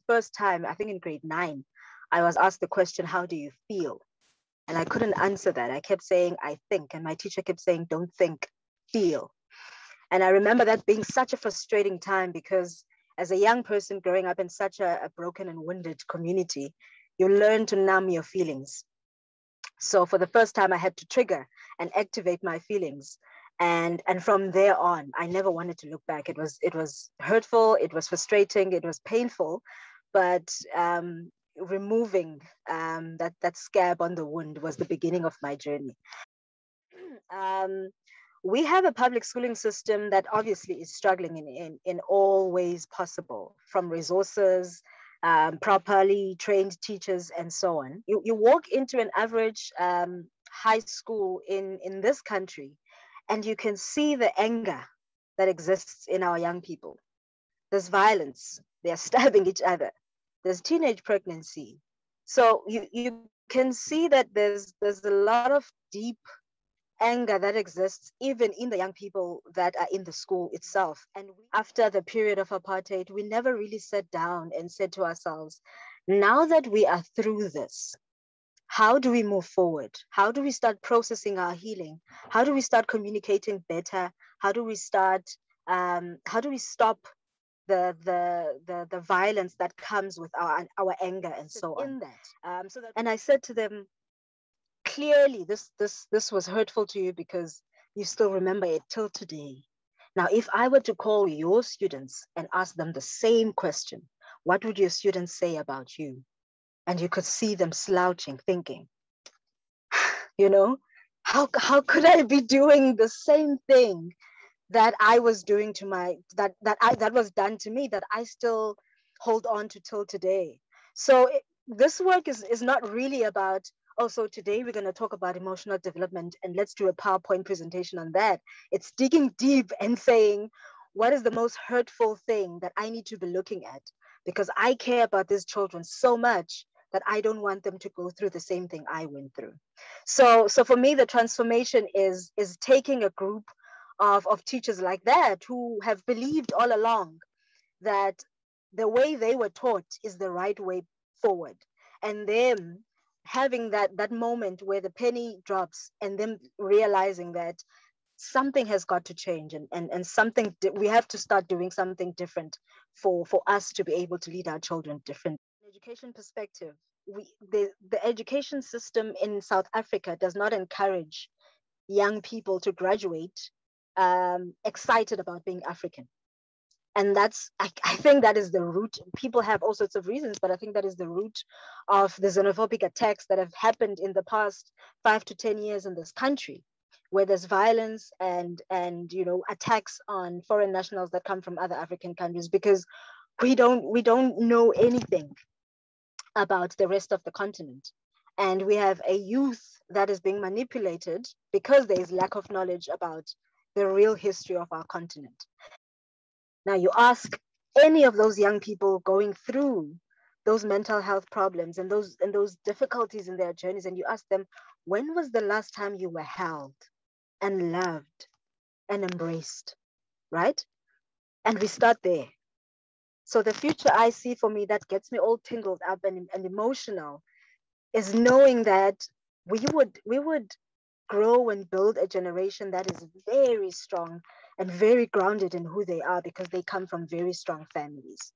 first time, I think in grade 9, I was asked the question, how do you feel? And I couldn't answer that. I kept saying, I think. And my teacher kept saying, don't think, feel. And I remember that being such a frustrating time, because as a young person growing up in such a broken and wounded community, you learn to numb your feelings. So for the first time, I had to trigger and activate my feelings. And from there on, I never wanted to look back. It was hurtful, it was frustrating, it was painful, but removing that scab on the wound was the beginning of my journey. We have a public schooling system that obviously is struggling in all ways possible, from resources, properly trained teachers, and so on. You walk into an average high school in this country, and you can see the anger that exists in our young people. There's violence, they're stabbing each other, there's teenage pregnancy. So you can see that there's a lot of deep anger that exists even in the young people that are in the school itself. And after the period of apartheid, we never really sat down and said to ourselves, now that we are through this, how do we move forward? How do we start processing our healing? How do we start communicating better? How do we start, how do we stop the violence that comes with our anger and so on? In that, and I said to them, clearly this was hurtful to you because you still remember it till today. Now, if I were to call your students and ask them the same question, what would your students say about you? And you could see them slouching, thinking, you know, how could I be doing the same thing that I was doing to that was done to me, that I still hold on to till today? So this work is not really about, oh, so today we're going to talk about emotional development and let's do a PowerPoint presentation on that. It's digging deep and saying, what is the most hurtful thing that I need to be looking at? Because I care about these children so much that I don't want them to go through the same thing I went through. So for me, the transformation is taking a group of teachers like that who have believed all along that the way they were taught is the right way forward, and them having that moment where the penny drops and them realizing that something has got to change, and something we have to start doing something different for us to be able to lead our children different. Education perspective, the education system in South Africa does not encourage young people to graduate excited about being African. And that's, I think that is the root. People have all sorts of reasons, but I think that is the root of the xenophobic attacks that have happened in the past 5 to 10 years in this country, where there's violence and attacks on foreign nationals that come from other African countries, because we don't know anything about the rest of the continent. And we have a youth that is being manipulated because there is lack of knowledge about the real history of our continent. Now, you ask any of those young people going through those mental health problems and those difficulties in their journeys, and you ask them, when was the last time you were held and loved and embraced, right? And we start there. So the future I see for me that gets me all tingled up and emotional is knowing that we would grow and build a generation that is very strong and very grounded in who they are, because they come from very strong families.